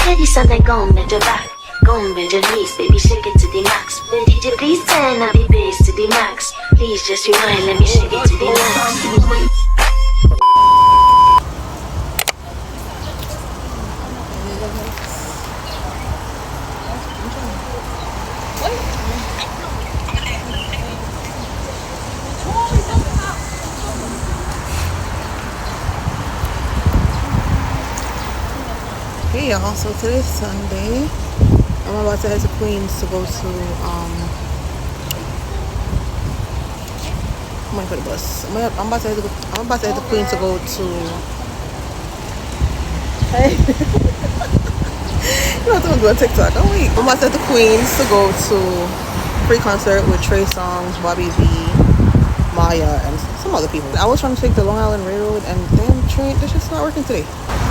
Steady Sunday gone with the back. Gone with the least, baby shake it to the max. Will DJ please turn up the bass to the max. Please just rewind, let me shake it to the max. Hey y'all, so today's Sunday. I'm about to head to Queens to go to I'm waiting for the bus. I'm about to head to Queens to go to Hey you know what I'm doing TikTok. Oh wait. I'm about to head to Queens to go to free concert with Trey Songz, Bobby V, Mýa, and some other people. I was trying to take the Long Island Railroad and damn train, this shit's not working today.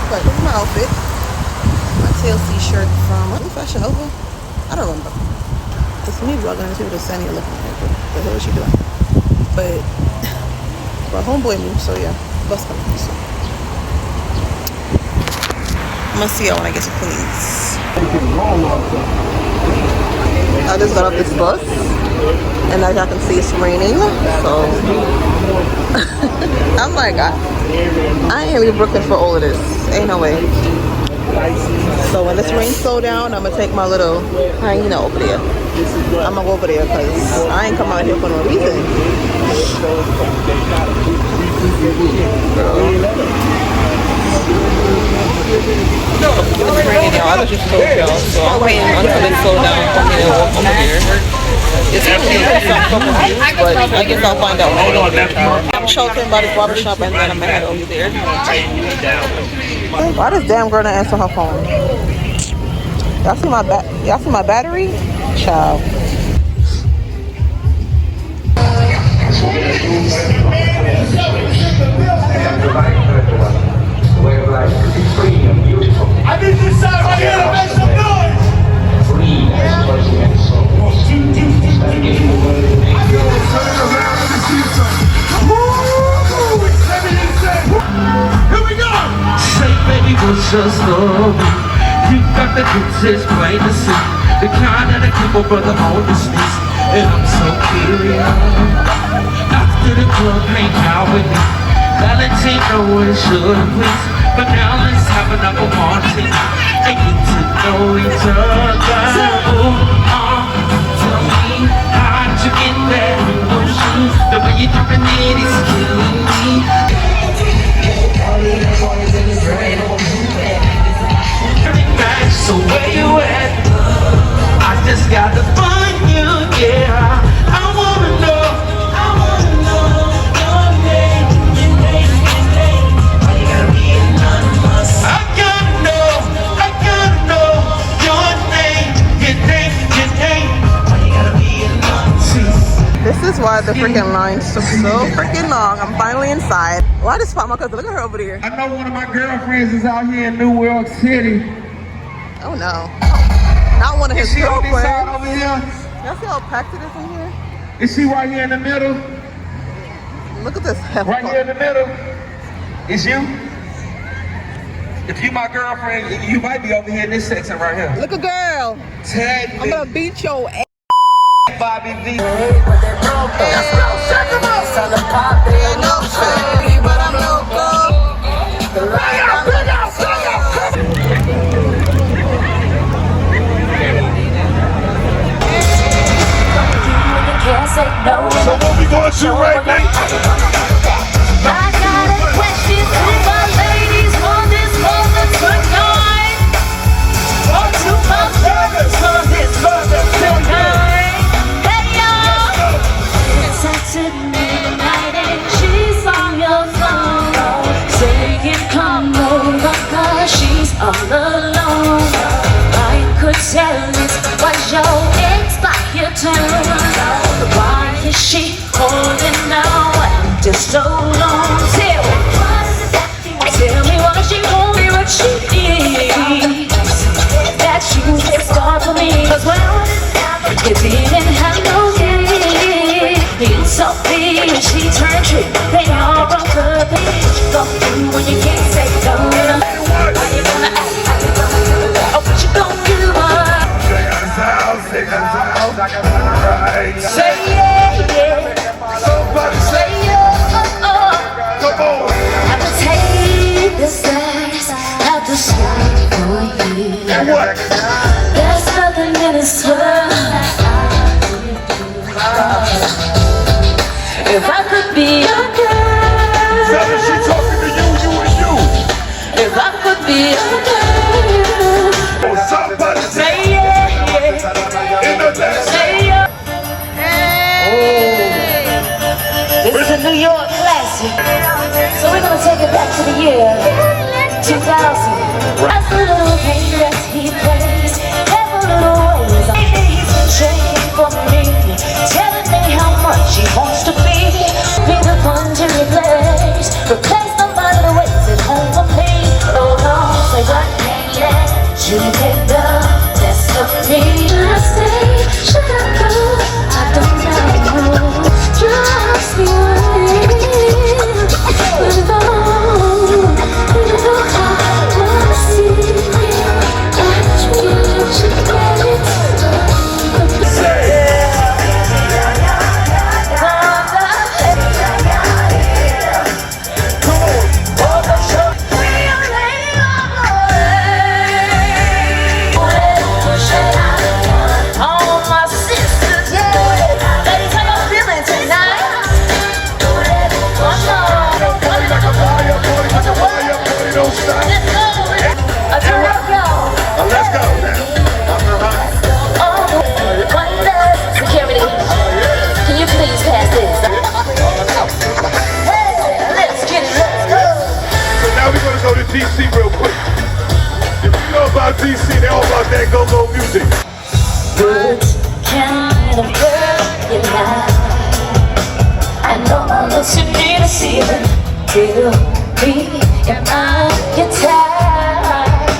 But this is my outfit. My TLC shirt from Fashion Nova. I don't remember. It's me vlogging and people just standing here looking at her. What the hell is she doing? But my homeboy moved, so yeah, bus coming. So I'm gonna see y'all when I get to Queens. I just got off this bus, and as y'all can see, it's raining. So I'm like, I ain't leave Brooklyn for all of this. Ain't no way. So when this rain slow down, I'm gonna take my little hyena over there. I'm gonna go over there because I ain't come out here for no reason. It's raining, y'all. I just told y'all, so I'm waiting until it slow down for me to walk over here. It's actually some couple views, but I guess I'll find out when I go there. I'm shopping by this barbershop and then I'm gonna head over there. Why does damn girl not answer her phone? Y'all see my battery? Ciao. I need this side right here to make some noise! Here we go! Say, baby, what's your story? You got the goods, it's plain to see. The kind that keep a brother on the streets. And I'm so curious. After the club, hang out with me. Valentino and sugar, please. But now let's have another party and get to know each other. Tell me how'd you get that new shoes? The way you dropping it is killing me. So where you at? I just gotta find you, yeah. I wanna know your name, Why you gotta be anonymous? I gotta know your name, Why you gotta be anonymous? This is why the freaking line took so freaking long. I'm finally inside. Why just spot my cousin? Look at her over there. I know one of my girlfriends is out here in New York City. Oh no. Not one of his Is she on this side girlfriends. over here? Y'all see how packed it is in here? Is she right here in the middle? Look at this hell. Right here in the middle? Is you? If you my girlfriend, you might be over here in this section right here. Look a girl. Tag I'm me, gonna beat your ass. Bobby V. But I'm local. So what we gonna do right now? I got a question to my ladies for this moment tonight. Or to my brothers for this moment tonight. Hey y'all, it's Saturday night and she's on your phone, saying come over 'cause she's all alone. I could tell this was your expired term. Why is she holding now after so long? Tell me what she wants, what she needs. That she can start for me. 'Cause well, you didn't have no need. It's so big, she turned trick. They all broke up. Go through when you can't say no. How you gonna act? How you gonna do it? what? There's nothing in this world. If I could be your girl. Tell her she talking to you, you and you. If I could be your girl. Oh, somebody Say yeah, in the dance. say yeah. This is a New York classic. So we're gonna take it back to the year 2000. That's the little game that he plays. Every little ways. He's been shaking for me, telling me how much he wants to be. Be the one to replace somebody the ways at home for me. Oh no, say what can't let you get the best of me. Should I stay? Should I go? I don't know. Trust me, with all, I wanna see all my sisters, yeah. Ladies, how y'all feeling tonight? Don't stop. Let's go. Turn up, y'all. Let's go now. Oh, wonders. Security. Can you please pass this? Hey, let's get it. Let's go. So now we're gonna go to DC real quick. If you know about DC, they all about that go-go music. Good kind of girl you like. I know my looks you need to see it. Till me and I get tired.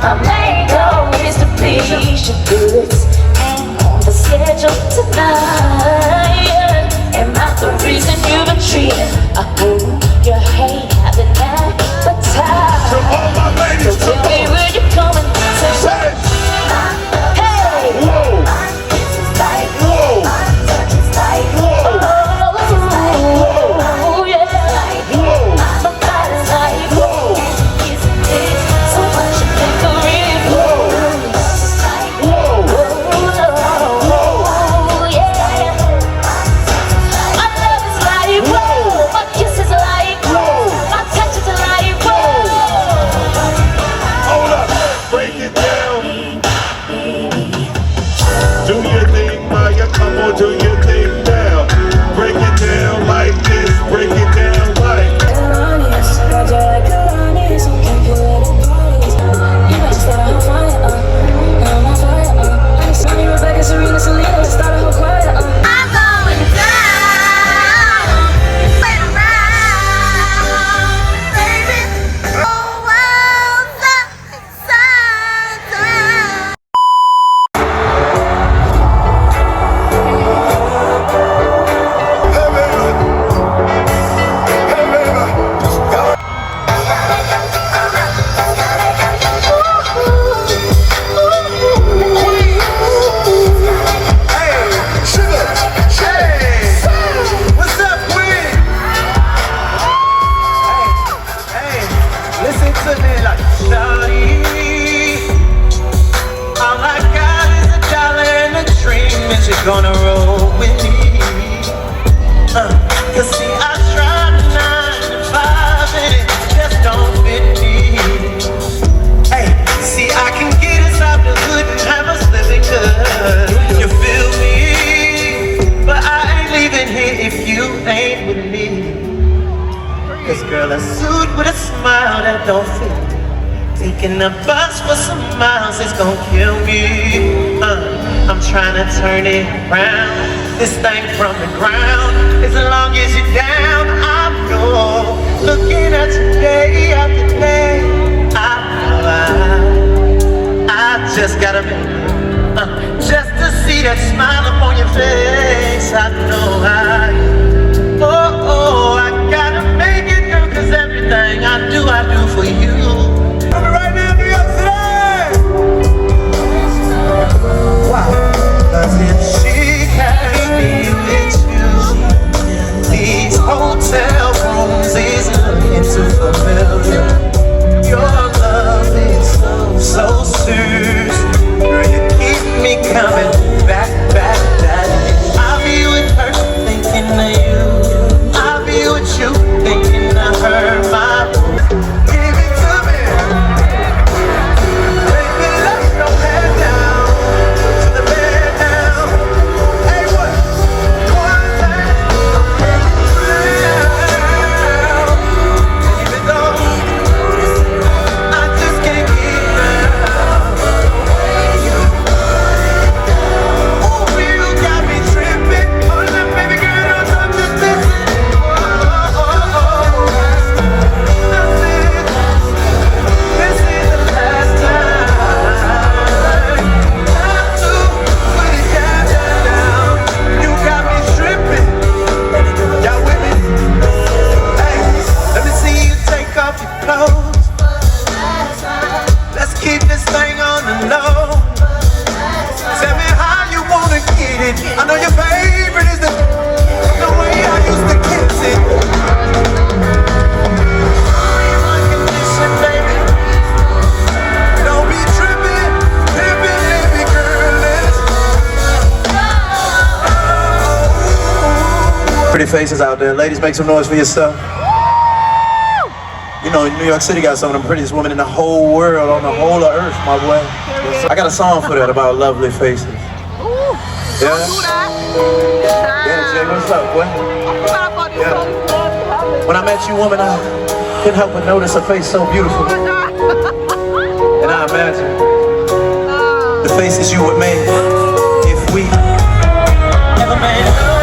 My main goal is to please your goods. And on the schedule tonight. Am I the reason you've been treating? I hope you hate having appetite. To all my ladies, So tell me where you're coming to. say, Hey! whoa, Like, whoa, like, whoa, oh, yeah. whoa, My body's like, whoa, so much you think of it. whoa, Oh, yeah. My love is like, whoa. My kiss is like, whoa. my touch is like, whoa. Hold up, break it down. Do your thing, Maya, come on, do your thing now. Break it down like this, break it down like. Hey, baby. Hey, baby. Hey, sugar, hey. What's up, Queen? Hey, listen to me like shawty. All I got is $1 and a dream. Is you gonna roll with me? Cause see, I tried 9 to 5 and it just don't fit me. Hey, see, I can get us out the hood and have us living good. You feel me? But I ain't leaving here if you ain't with me. Cause girl, a suit with a smile that don't fit. Taking a bus for some miles is gonna kill me. I'm trying to turn it around, this thing from the ground. As long as you're down, I know. Looking at you day after day, I just gotta make it. Just to see that smile upon your face, I know I gotta make it, girl. Cause everything I do for you. Right now, New York City. Wow. Cause if she has me with you, these hotel rooms is looking too familiar. Your love is so serious. faces out there. Ladies, make some noise for yourself. You know, New York City got some of the prettiest women in the whole world, on the whole of earth, my boy. I got a song for that about lovely faces. Yeah? Yeah, Jay, what's up, boy? Yeah. When I met you, woman, I couldn't help but notice a face so beautiful. And I imagine the faces you would make if we ever made love.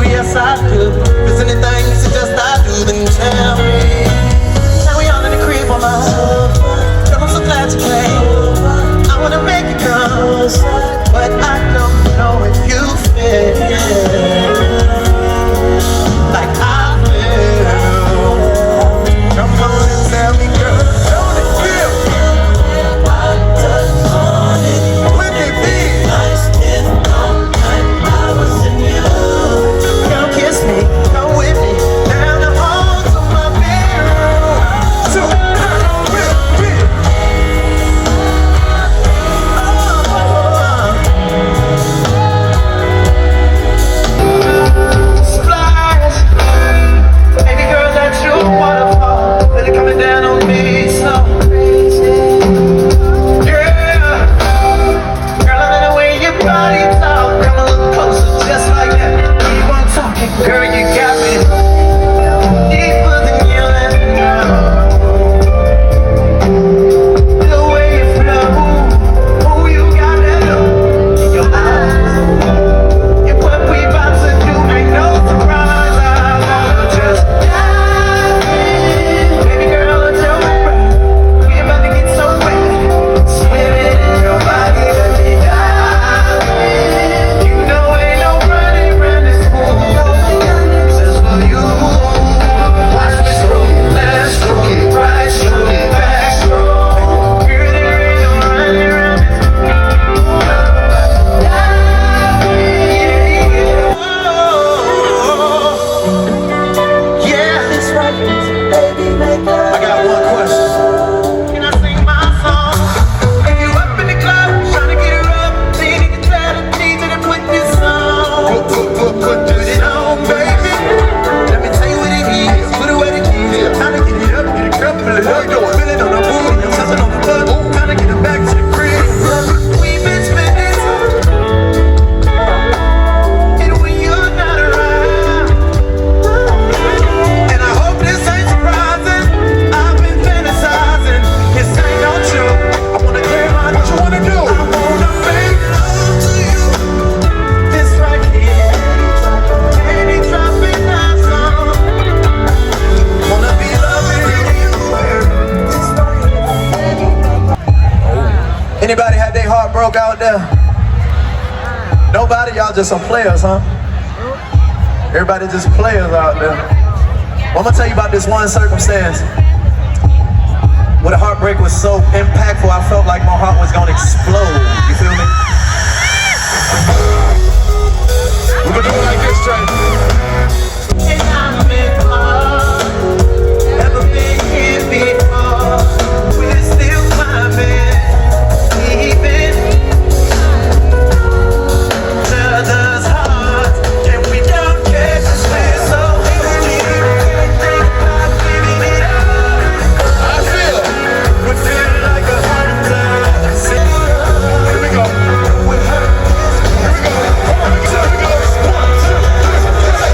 Yes, I do. If there's anything you suggest I do, then tell me. Now we all in the crib on my girl, I'm so glad you came. I wanna make you come, but I don't know if you feel like I feel. Come on and tell me, girl, don't it feel? Let me be. Come with me down the hall to my bedroom. So come with me. Splash, baby girl, that's your waterfall. Let it coming down on me slow. Yeah, girl, I love the way your body talk. Come a little closer, just like that. Girl, you got me deeper than you let me know. The way you flow, oh, you got that look in your eyes. And what we about to do ain't no surprise. I wanna just dive in. Baby girl, it's your breath. We about to get so wet. Swimming in your body, let me dive in. You know ain't no running around this pool. Anybody had their heart broke out there? Nobody? Y'all just some players, huh? Everybody just players out there. Well, I'm gonna tell you about this one circumstance where the heartbreak was so impactful, I felt like my heart was gonna explode. You feel me? We're gonna do it like this, Trey. And I'm in love. Never been here before. We're still climbing. Even others' hearts, and we don't get to stay so easy. Think about giving it up. I feel it. We feel like 100 times. Here we go. Here we go. Here we go. 1, 2, 3.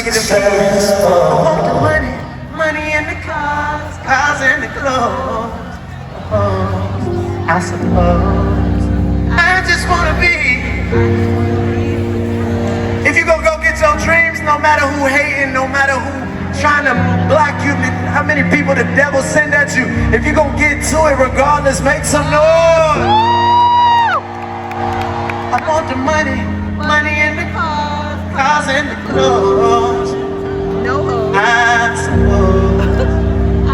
get them feelings. I want the money, money in the cars, cars in the clothes. I suppose I just wanna be. If you go get your dreams, no matter who hating, no matter who trying to block you, how many people the devil send at you, if you gon' get to it regardless, make some noise. I want the money, money in the cars, cars in the clothes. No. I suppose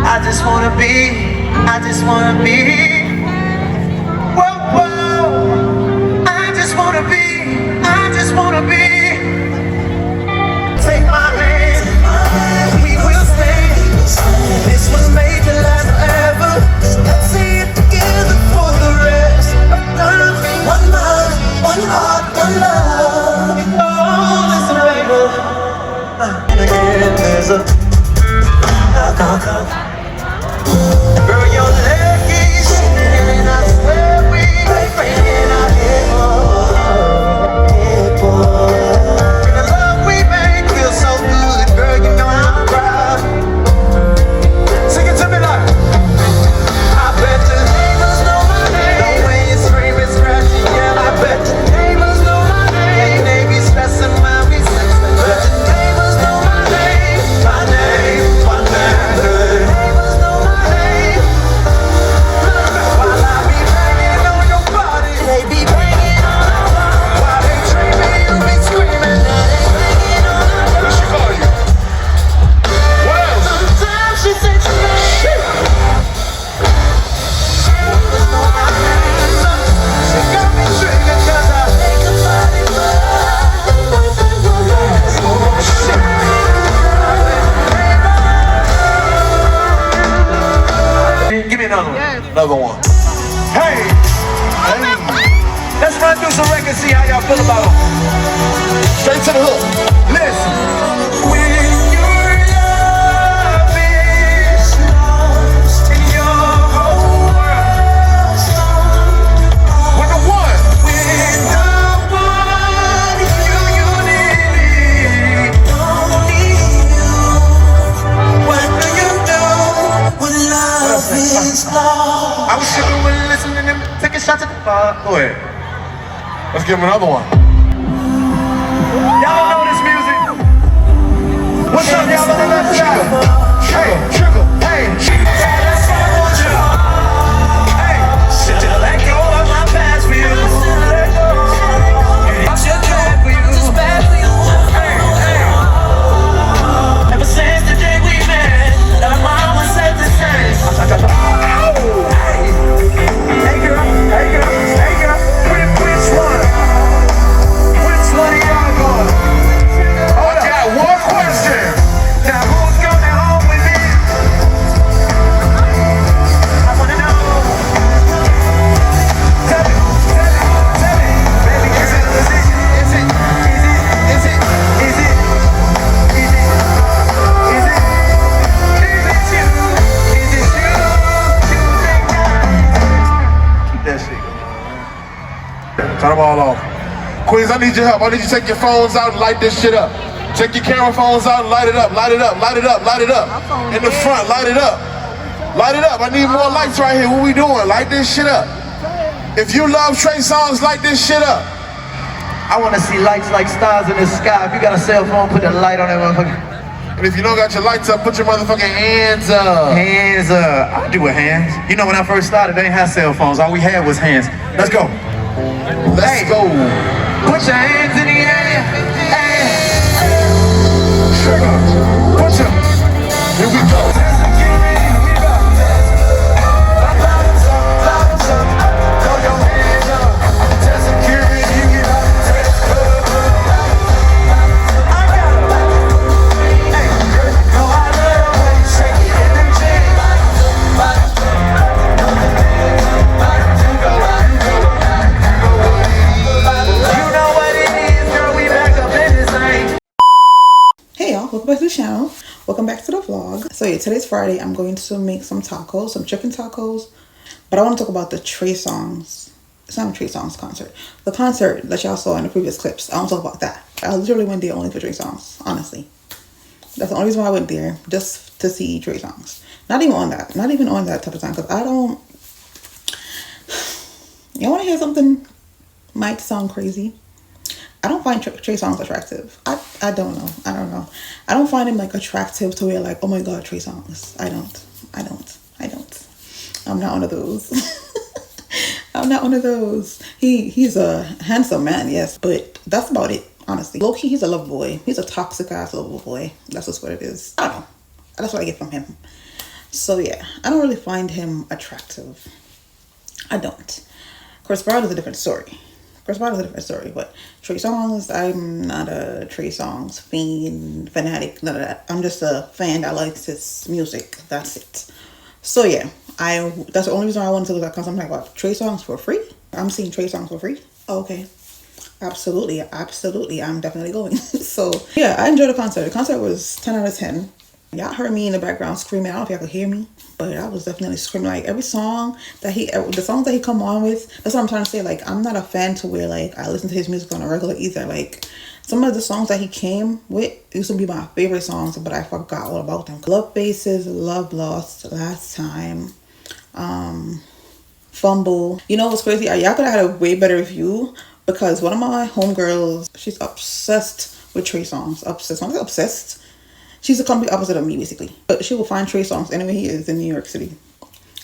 I just wanna be, I just wanna be. Whoa, whoa. I just wanna be, I just wanna be. Take my hand, we will stand. This was made to last forever. Let's see it together for the rest of time. One mind, one heart, one love. Oh, listen, baby. And again, there's a girl, your leg is shaking, and I swear we ain't breaking our head, and the love we make feels so good, girl, you know I'm proud. Sing it to me like, I bet the neighbors know my name. The way you scream and scratching, yeah, I bet the neighbors know my name. And they be stressing while we sexing, but the neighbors know my name. My name, my name. The neighbors know my name. While I be banging on your body, they be banging on our body. While they dreaming, you be screaming that they banging on our body. What she call you? What else? Sometimes she says to me, neighbors know my name. She got me triggered 'cause I make a body move. Give me another one. Yes. Another one. Hey! Let's run through some records, see how y'all feel about them. Straight to the hook. Listen. When your love is lost in your whole world, when the one you need don't need you, what do you do when love is lost? I was sitting when listening to them take a shot to the bar. Go ahead. Let's give him another one. Y'all know this music. What's up, y'all on the left side? Hey, trigger, hey. That's what I want you. Hey, still let go of my past for you. I'm still bad for you. Just bad for you. Hey, hey. Ever since the day we met, our mama said the same. Hey, hey girl, hey girl, hey girl. Which one? Which one of y'all going? Oh, I got one question. Now who's going home with me? I wanna know. Tell me, baby, is it you? Is it you? Keep that shit going. Turn them all off. Queens, I need your help. I need you to take your phones out and light this shit up. Take your camera phones out and light it up, light it up, light it up, light it up. In the front, light it up. Light it up. I need more lights right here. What we doing? Light this shit up. If you love Trey Songz, light this shit up. I want to see lights like stars in the sky. If you got a cell phone, put a light on that motherfucker. And if you don't got your lights up, put your motherfucking hands up. Hands up. I do with hands. You know, when I first started, they didn't have cell phones. All we had was hands. Let's go. Let's go. Put your hands in the air. Trigger. Put your. Here we go. Throw your hands up. Test security. I got it. Hey, no, I love when you shake it in them jeans. You know what it is, girl. We back up in this thing. Hey y'all, welcome back to the channel. Welcome back to the vlog. So yeah, today's Friday. I'm going to make some tacos, some chicken tacos. But I want to talk about the Trey Songz. It's not a Trey Songz concert. The concert that y'all saw in the previous clips. I want to talk about that. I literally went there only for Trey Songz, honestly. That's the only reason why I went there, just to see Trey Songz. Not even on that. Not even on that type of time, because I don't. You want to hear something? Might sound crazy. I don't find Trey Songz attractive. I don't know. I don't know. I don't find him like attractive to where like, oh my god, Trey Songz. I don't. I'm not one of those. I'm not one of those. He's a handsome man, yes, but that's about it, honestly. Low key, he's a love boy. He's a toxic ass love boy. That's just what it is. I don't know. That's what I get from him. So yeah, I don't really find him attractive. I don't. Chris Brown is a different story. But Trey Songz, I'm not a Trey Songz fanatic, none of that. I'm just a fan that likes his music. That's it. So yeah, that's the only reason I wanted to go to that concert. I'm like, what, Trey Songz for free? I'm seeing Trey Songz for free? Okay. Absolutely. I'm definitely going. So yeah, I enjoyed the concert. The concert was 10 out of 10. Y'all heard me in the background screaming. I don't know if y'all could hear me, but I was definitely screaming. Like every song that the songs that he come on with, that's what I'm trying to say. Like, I'm not a fan to where like I listen to his music on a regular either. Like some of the songs that he came with used to be my favorite songs, but I forgot all about them. Love Bases, Love Lost, Last Time, Fumble. You know what's crazy? Y'all could have had a way better review, because one of my homegirls, she's obsessed with Trey Songz. When I say obsessed, she's the complete opposite of me, basically. But she will find Trey Songz anywhere he is in New York City.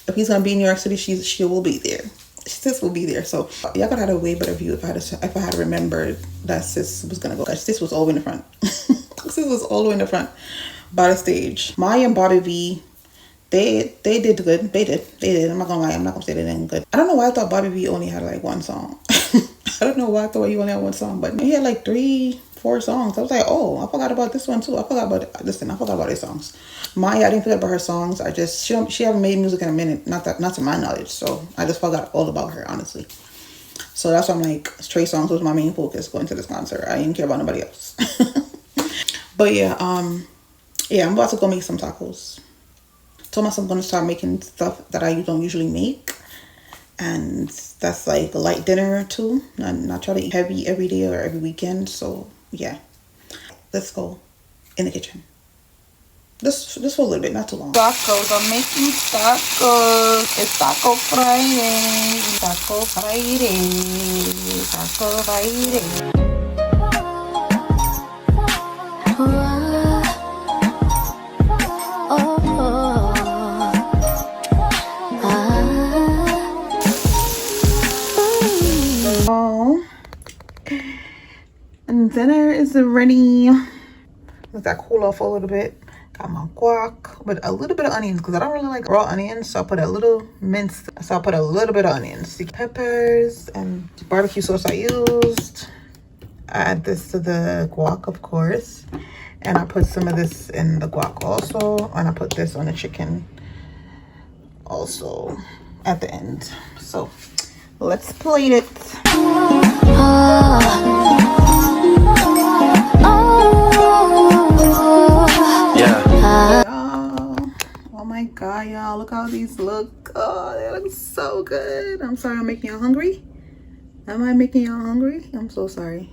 If he's gonna be in New York City, she will be there. Sis will be there. So y'all could have had a way better view if I had remembered that Sis was gonna go. Cause Sis was all the way in the front. Sis was all the way in the front by the stage. Mýa and Bobby V, they did good. They did. I'm not gonna lie. I'm not gonna say they didn't good. I don't know why I thought Bobby V only had like one song. I don't know why I thought he only had one song, but he had like 3-4 songs. I was like, oh, I forgot about this one too. I forgot about his songs. Mýa, I didn't forget about her songs. She haven't made music in a minute, not to my knowledge. So I just forgot all about her, honestly. So that's why I'm like, Trey Songz was my main focus going to this concert. I didn't care about nobody else. But yeah, I'm about to go make some tacos. Told myself I'm gonna start making stuff that I don't usually make. And that's like a light dinner too. Not try to eat heavy every day or every weekend. So yeah, let's go in the kitchen. This for a little bit, not too long. Tacos. I'm making tacos. It's Taco Friday. Taco Friday. And dinner is ready. Let that cool off a little bit. Got my guac with a little bit of onions because I don't really like raw onions, so I put a little minced. So I put a little bit of onions, peppers, and barbecue sauce I used. I add this to the guac, of course, and I put some of this in the guac also, and I put this on the chicken also at the end. So let's plate it. Oh my god, y'all, look how these look. Oh, they look so good. I'm sorry I'm making y'all hungry. Am I making y'all hungry? I'm so sorry.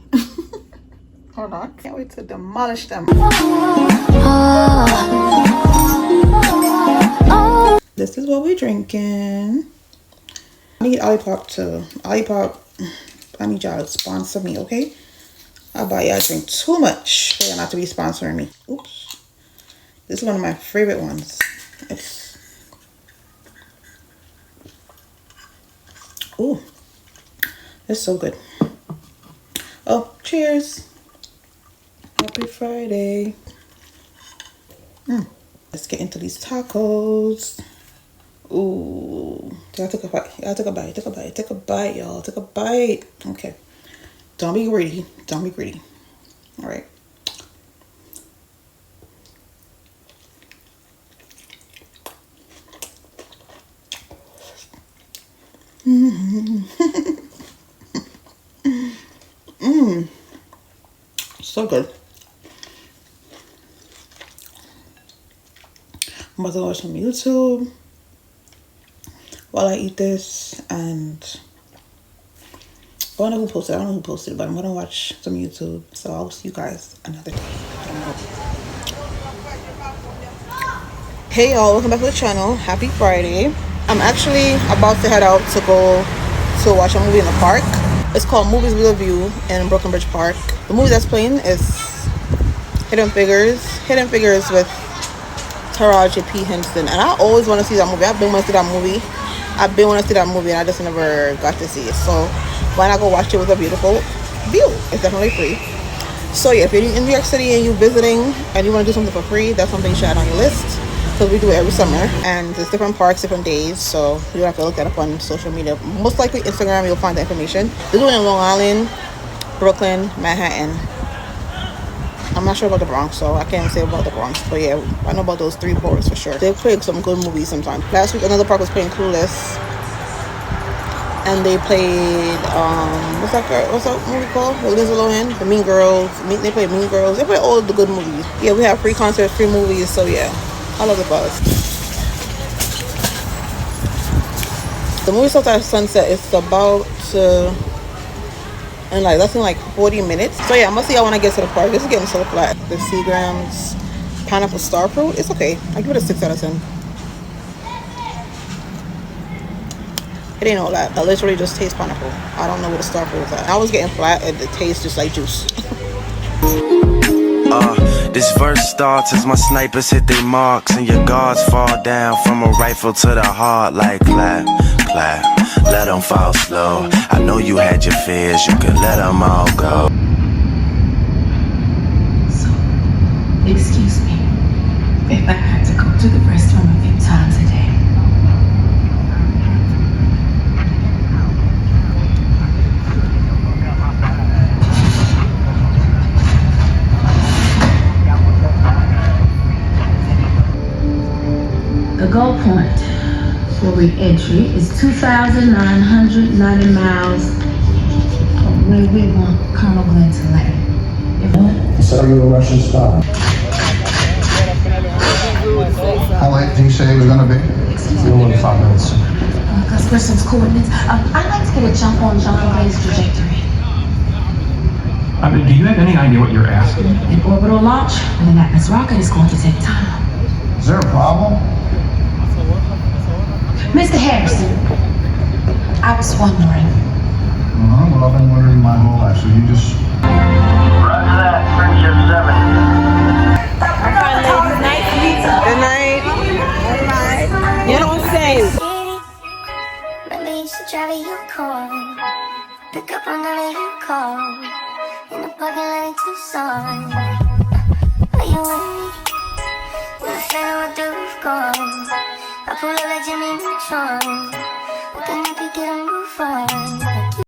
Hold on, I can't wait to demolish them. This is what we're drinking. I need Olipop too. Olipop, I need y'all to sponsor me, okay? I buy y'all drink too much for y'all not to be sponsoring me. Oops. This is one of my favorite ones. Ooh, it's so good. Oh, cheers. Happy Friday. Let's get into these tacos. Ooh, y'all take a bite. Take a bite, y'all. Take a bite. Okay. Don't be greedy. All right. So good. I'm about to watch some YouTube while I eat this, and I don't know who posted, but I'm gonna watch some YouTube. So I'll see you guys another day. Hey y'all, welcome back to the channel. Happy Friday. I'm actually about to head out to go to watch a movie in the park. It's called Movies with a View in Brooklyn Bridge Park. The movie that's playing is Hidden Figures with Taraji P. Henson. And I always want to see that movie. I've been wanting to see that movie and I just never got to see it. So why not go watch it with a beautiful view? It's definitely free. So yeah, if you're in New York City and you're visiting and you want to do something for free, that's something you should add on your list. Because we do it every summer and there's different parks, different days, so you have to look that up on social media. Most likely Instagram, you'll find the information. They're doing it in Long Island, Brooklyn, Manhattan. I'm not sure about the Bronx, so I can't say about the Bronx, but yeah, I know about those 3 boroughs for sure. They play some good movies sometimes. Last week another park was playing Clueless, and they played what's that movie called with Lindsay Lohan? The Mean Girls. They played Mean Girls. They play all the good movies. Yeah, we have free concerts, free movies, so yeah. I love the buzz. The movie starts at sunset. It's about to and like less than like 40 minutes. So yeah, I'm gonna see y'all when I get to the park. This is getting so flat. The Seagram's pineapple star fruit. It's okay. I give it a 6 out of 10. It ain't all that. I literally just taste pineapple. I don't know what the star fruit is at. I was getting flat and it tastes just like juice. This verse starts as my snipers hit their marks and your guards fall down from a rifle to the heart like clap, clap, let them fall slow. I know you had your fears, you can let them all go. So, excuse me if I had to go to the restroom a few times a day. The goal point for re-entry is 2,990 miles from where we want Colonel Glenn to land. So you're a Russian spy. How late did you say it was going to be? No more than 5 minutes. Gus Grissom's coordinates. I'd like to get a jump on John Glenn's trajectory. Do you have any idea what you're asking? An orbital launch with an Atlas rocket is going to take time. Is there a problem? Mr. Harrison, I was wondering. Well, I've been wondering my whole life, so you just... Roger that, friendship 7. Good night. Alright. You don't say. Maybe you should drive your car. Pick up whenever you call. In the parking lot in Tucson. Are you with me? We're standing with the roof gone. I pull up like Jimmy Neutron. We can help you get a move on.